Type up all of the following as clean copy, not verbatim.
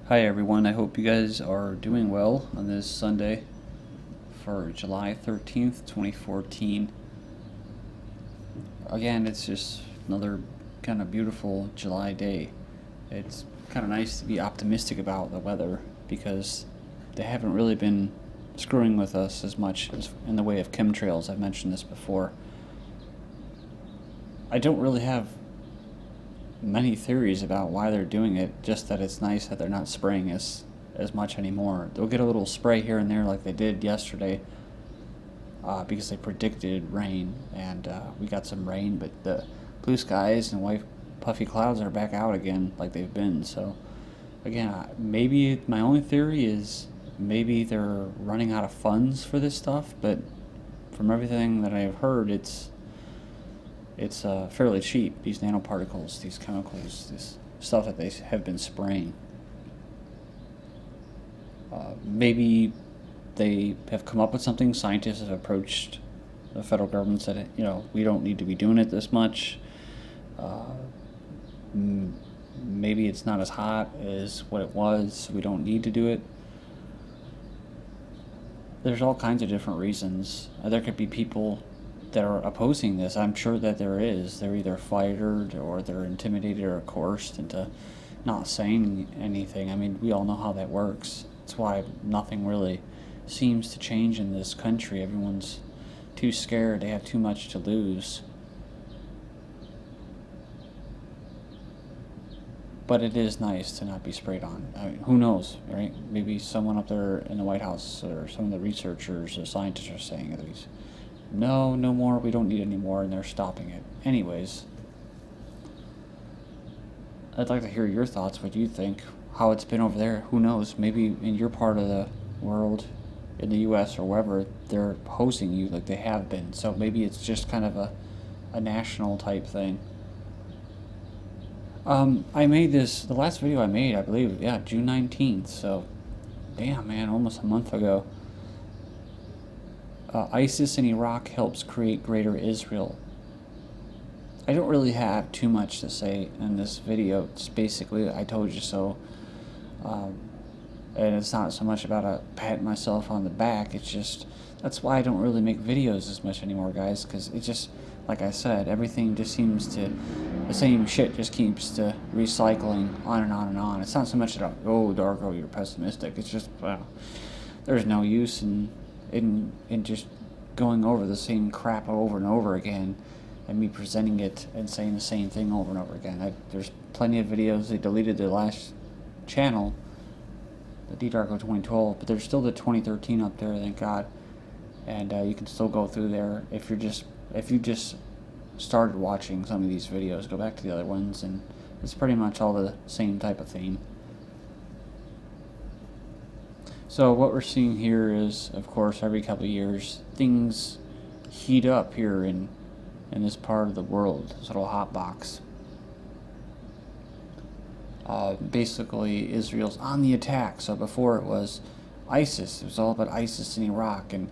Hi everyone, I hope you guys are doing well on this Sunday for July 13th, 2014. Again, it's just another kind of beautiful July day. It's kind of nice to be optimistic about the weather because they haven't really been screwing with us as much as in the way of chemtrails. I've mentioned this before. I don't really have many theories about why they're doing it, just that it's nice that they're not spraying us as much anymore. They'll get a little spray here and there like they did yesterday because they predicted rain, and we got some rain, but the blue skies and white puffy clouds are back out again like they've been. So again, maybe my only theory is maybe they're running out of funds for this stuff, but from everything that I've heard, it's fairly cheap, these nanoparticles, these chemicals, this stuff that they have been spraying. Maybe they have come up with something. Scientists have approached the federal government and said, we don't need to be doing it this much. Maybe it's not as hot as what it was, so we don't need to do it. There's all kinds of different reasons. There could be people that are opposing this. I'm sure that there is. They're either fired or they're intimidated or coerced into not saying anything. I mean, we all know how that works. That's why nothing really seems to change in this country. Everyone's too scared. They have too much to lose. But it is nice to not be sprayed on. I mean, who knows, right? Maybe someone up there in the White House or some of the researchers or scientists are saying these, no more, we don't need any more, and they're stopping it. Anyways, I'd like to hear your thoughts, what you think, how it's been over there. Who knows, maybe in your part of the world, in the U.S. or wherever, they're hosting you like they have been. So maybe it's just kind of a national type thing. I made the last video I made, I believe, June 19th, so damn, man, almost a month ago. ISIS in Iraq helps create greater Israel. I don't really have too much to say in this video. It's basically, I told you so. And it's not so much about patting myself on the back. It's just, that's why I don't really make videos as much anymore, guys, because it just, like I said, everything just seems to, the same shit just keeps to recycling on and on and on. It's not so much about, oh, Darko, you're pessimistic. It's just, well, there's no use in just going over the same crap over and over again and me presenting it and saying the same thing over and over again. There's plenty of videos. They deleted the last channel, the DDarko 2012, but there's still the 2013 up there, thank God. And you can still go through there if you just started watching some of these videos. Go back to the other ones, and it's pretty much all the same type of theme. So what we're seeing here is, of course, every couple of years, things heat up here in this part of the world, this little hot box. Basically, Israel's on the attack. So before it was ISIS. It was all about ISIS in Iraq. And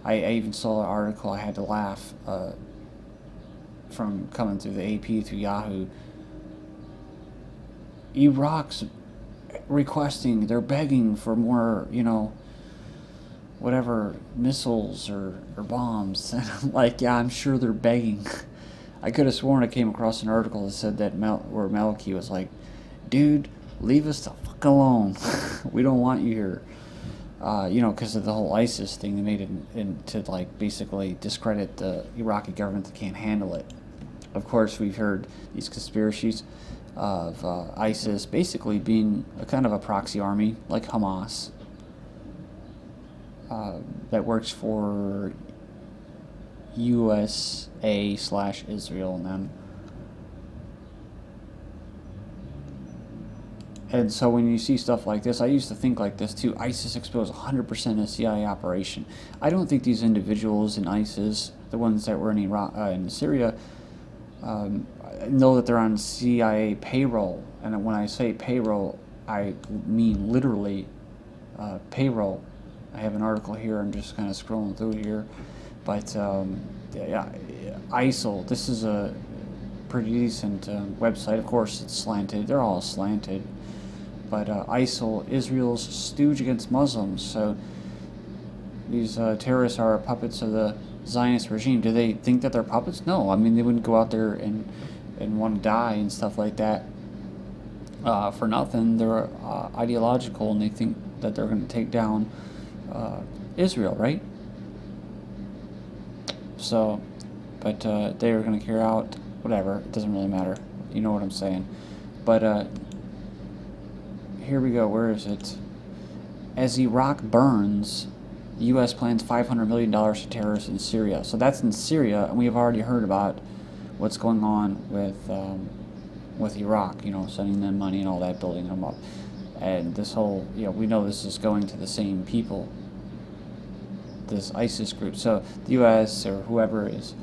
I even saw an article, I had to laugh, from coming through the AP, through Yahoo. Iraq's requesting, they're begging for more, whatever, missiles or bombs. And I'm like, yeah, I'm sure they're begging. I could have sworn I came across an article that said that where Maliki was like, dude, leave us the fuck alone. We don't want you here. Because of the whole ISIS thing, they made it to like basically discredit the Iraqi government that can't handle it. Of course, we've heard these conspiracies of ISIS basically being a kind of a proxy army like Hamas that works for USA/Israel and them. And so when you see stuff like this, I used to think like this too. ISIS exposed 100% a CIA operation. I don't think these individuals in ISIS, the ones that were in Iraq, in Syria, know that they're on CIA payroll. And when I say payroll, I mean literally payroll. I have an article here. I'm just kind of scrolling through here. But ISIL, this is a pretty decent website. Of course, it's slanted. They're all slanted. but ISIL, Israel's stooge against Muslims. So these terrorists are puppets of the Zionist regime. Do they think that they're puppets? No. I mean, they wouldn't go out there and want to die and stuff like that for nothing. They're ideological, and they think that they're going to take down Israel, right? So, but they were going to carry out whatever. It doesn't really matter. You know what I'm saying. But here we go. Where is it? As Iraq burns, the U.S. plans $500 million to terrorists in Syria. So that's in Syria, and we have already heard about what's going on with Iraq. You know, sending them money and all that, building them up, and this whole, you know, we know this is going to the same people, this ISIS group. So the U.S. or whoever is,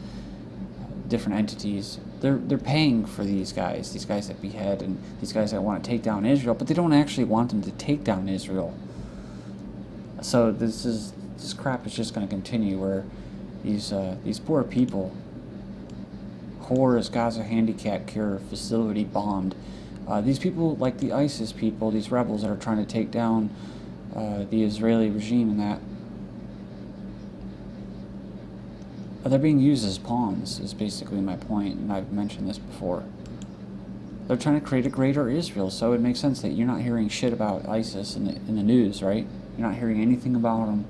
different entities, they're paying for these guys that behead, and these guys that want to take down Israel, but they don't actually want them to take down Israel. So this crap is just going to continue, where these poor people, Horrors Gaza handicap care facility bombed. These people, like the ISIS people, these rebels that are trying to take down the Israeli regime, and that they're being used as pawns, is basically my point, and I've mentioned this before. They're trying to create a greater Israel, so it makes sense that you're not hearing shit about ISIS in the news, right? You're not hearing anything about them.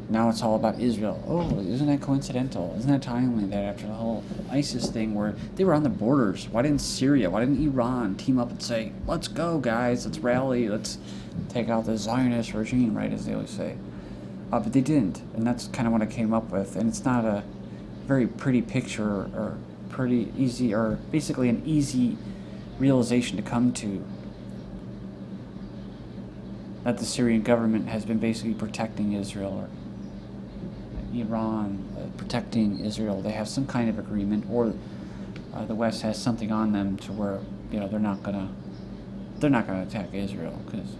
Now it's all about Israel. Oh, isn't that coincidental? Isn't that timely that after the whole ISIS thing where they were on the borders, why didn't Syria, why didn't Iran team up and say, let's go guys, let's rally, let's take out the Zionist regime, right, as they always say. But they didn't, and that's kind of what I came up with, and it's not a very pretty picture or pretty easy, or basically an easy realization to come to, that the Syrian government has been basically protecting Israel, or Iran protecting Israel. They have some kind of agreement, or the West has something on them to where, you know, they're not gonna attack Israel, because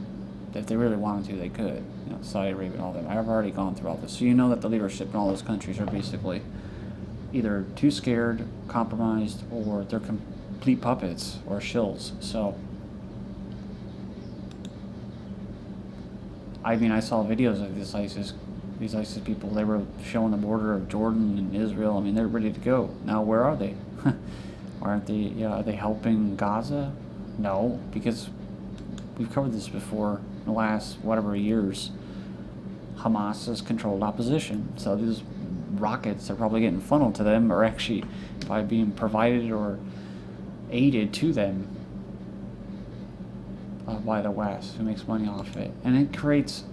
if they really wanted to, they could. You know, Saudi Arabia and all that. I've already gone through all this, so you know that the leadership in all those countries are basically either too scared, compromised, or they're complete puppets or shills. So, I mean, I saw videos of these ISIS people. They were showing the border of Jordan and Israel. I mean, they're ready to go. Now, where are they? Aren't they? Are they helping Gaza? No, because we've covered this before. In the last whatever years, Hamas has controlled opposition. So these rockets are probably getting funneled to them, or actually by being provided or aided to them by the West, who makes money off it. And it creates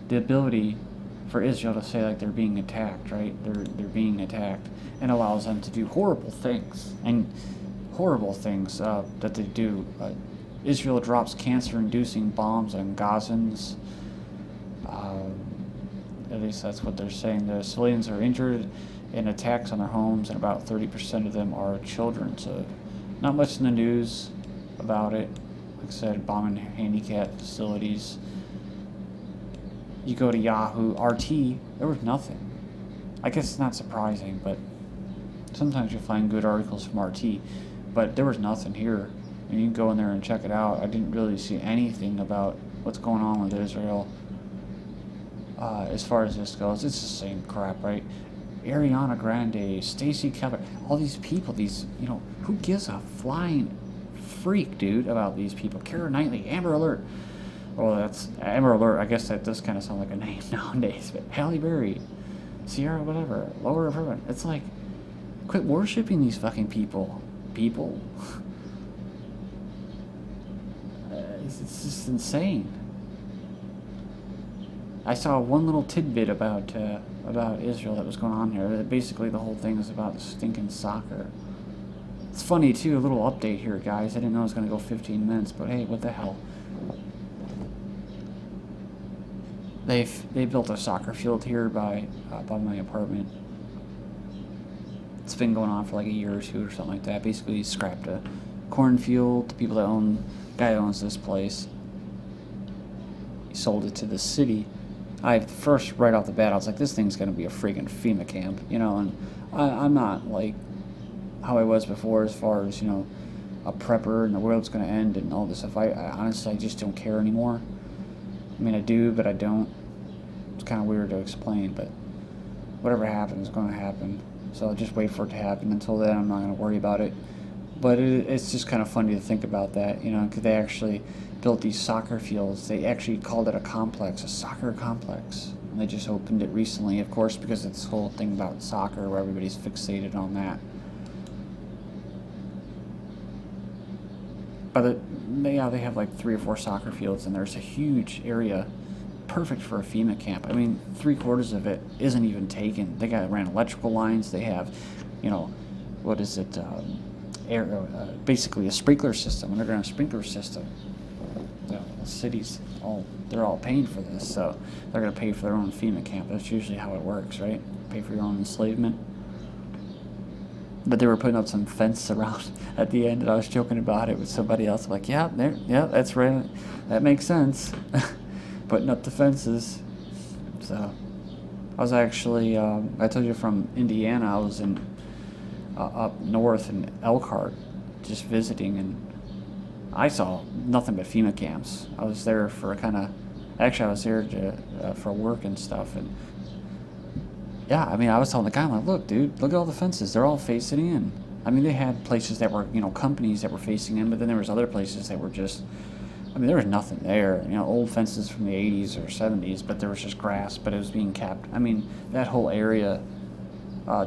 the ability for Israel to say, like, they're being attacked, right? They're being attacked, and allows them to do horrible things, that they do. Israel drops cancer-inducing bombs on Gazans. At least that's what they're saying. The civilians are injured in attacks on their homes, and about 30% of them are children. So not much in the news about it. Like I said, bombing handicapped facilities. You go to Yahoo, RT, there was nothing. I guess it's not surprising, but sometimes you find good articles from RT. But there was nothing here. And you can go in there and check it out. I didn't really see anything about what's going on with Israel. As far as this goes, it's the same crap, right? Ariana Grande, Stacey Keller, all these people, who gives a flying freak, dude, about these people? Keira Knightley, Amber Alert. Well, that's Amber Alert. I guess that does kind of sound like a name nowadays. But Halle Berry, Sierra, whatever, Laura Herman. It's like, quit worshiping these fucking people. It's just insane. I saw one little tidbit about Israel that was going on here. Basically, the whole thing is about stinking soccer. It's funny, too, a little update here, guys. I didn't know it was going to go 15 minutes, but hey, what the hell. They built a soccer field here by my apartment. It's been going on for like a year or two or something like that. Basically, he scrapped a cornfield. The people that guy that owns this place, he sold it to the city. First, right off the bat, I was like, this thing's going to be a friggin' FEMA camp, and I'm not like how I was before as far as, a prepper and the world's going to end and all this stuff. I honestly, I just don't care anymore. I mean, I do, but I don't. It's kind of weird to explain, but whatever happens is going to happen. So I'll just wait for it to happen. Until then, I'm not going to worry about it. But it's just kind of funny to think about that, you know, because they actually built these soccer fields. They actually called it a complex, a soccer complex. And they just opened it recently, of course, because it's this whole thing about soccer where everybody's fixated on that. But they have like 3 or 4 soccer fields, and there's a huge area perfect for a FEMA camp. I mean, 3/4 of it isn't even taken. They ran electrical lines. They have, you know, what is it? Basically a sprinkler system, underground sprinkler system. The cities they're all paying for this, so they're going to pay for their own FEMA camp. That's usually how it works, right? Pay for your own enslavement. But they were putting up some fence around at the end, and I was joking about it with somebody else. I'm like, yeah, that's right. That makes sense. Putting up the fences. So I was actually, I told you from Indiana, I was in up north in Elkhart just visiting, and I saw nothing but FEMA camps. I was there for I was there for work and stuff, and yeah, I mean, I was telling the guy, I'm like, look, dude, look at all the fences. They're all facing in. I mean, they had places that were, you know, companies that were facing in, but then there was other places that were just, I mean, there was nothing there. You know, old fences from the 80s or 70s, but there was just grass, but it was being kept. I mean, that whole area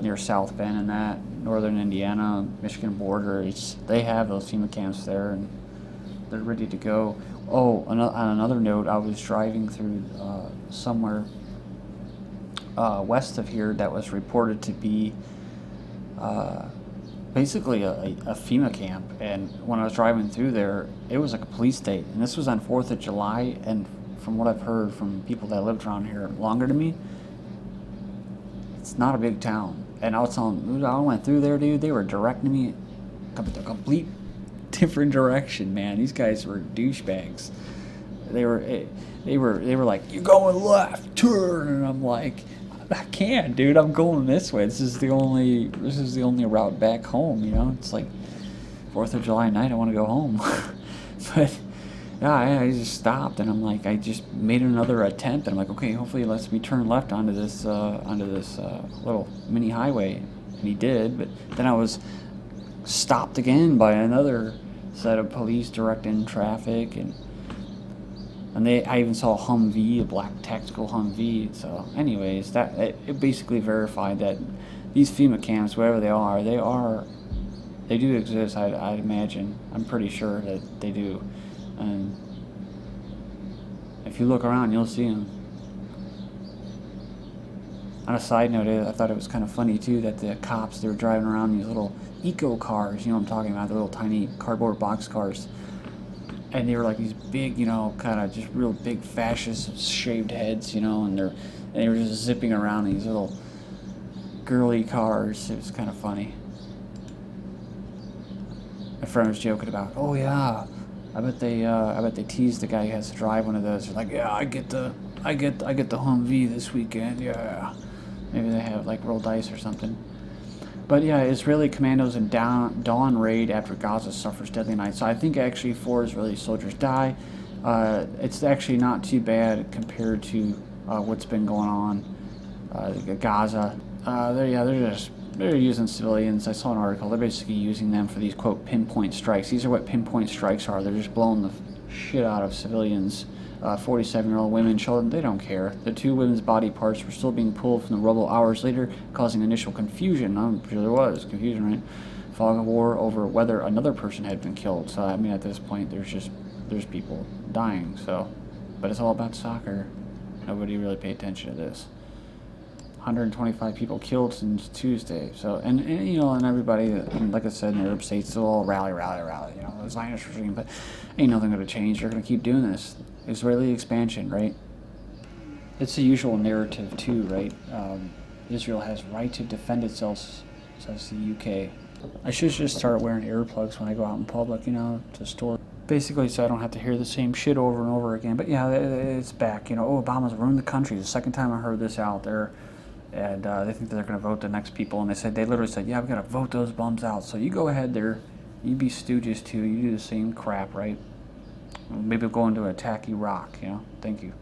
near South Bend and that, northern Indiana, Michigan border, they have those FEMA camps there, and they're ready to go. Oh, on another note, I was driving through somewhere west of here that was reported to be basically a FEMA camp, and when I was driving through there, it was like a police state, and this was on 4th of July, and from what I've heard from people that lived around here longer than me, it's not a big town. And I was telling them, I went through there, dude, they were directing me a complete different direction, man. These guys were douchebags. They were like, you're going left, turn, and I'm like, I can't, dude. I'm going this way. This is the only route back home. You know, it's like 4th of July night. I want to go home, but yeah, I just stopped, and I'm like, I just made another attempt, and I'm like, okay, hopefully he lets me turn left onto this little mini highway, and he did. But then I was stopped again by another set of police directing traffic, and I even saw a Humvee, a black tactical Humvee. So anyways, it basically verified that these FEMA camps, wherever they do exist. I'd imagine. I'm pretty sure that they do. And if you look around, you'll see them. On a side note, I thought it was kind of funny too that the cops, they were driving around these little eco cars, you know what I'm talking about, the little tiny cardboard box cars. And they were like these big, you know, kind of just real big fascist shaved heads, you know, and they were just zipping around these little girly cars. It was kind of funny. My friend was joking about, oh yeah, I bet they teased the guy who has to drive one of those. They're like, yeah, I get the Humvee this weekend, yeah. Maybe they have like roll dice or something. But yeah, Israeli commandos in dawn raid after Gaza suffers deadly night. So I think actually 4 Israeli soldiers die. It's actually not too bad compared to what's been going on Gaza. They're using civilians. I saw an article. They're basically using them for these quote pinpoint strikes. These are what pinpoint strikes are. They're just blowing the shit out of civilians. 47-year-old women, children, they don't care. The 2 women's body parts were still being pulled from the rubble hours later, causing initial confusion. I'm sure there was confusion, right? Fog of war over whether another person had been killed. So, I mean, at this point, there's people dying. So, but it's all about soccer. Nobody really paid attention to this. 125 people killed since Tuesday. So, and you know, and everybody, and like I said, in the Arab states, they'll all rally. You know, the Zionist regime, but ain't nothing going to change. They're going to keep doing this. Israeli expansion, right? It's the usual narrative too, right? Israel has right to defend itself, says the UK. I should just start wearing earplugs when I go out in public, you know, to store. Basically, so I don't have to hear the same shit over and over again. But yeah, it's back. You know, oh, Obama's ruined the country. The second time I heard this out there. And they think that they're going to vote the next people. And they literally said, yeah, we got to vote those bums out. So you go ahead there. You be stooges too. You do the same crap, right? Maybe go into attack Iraq, you know? Thank you.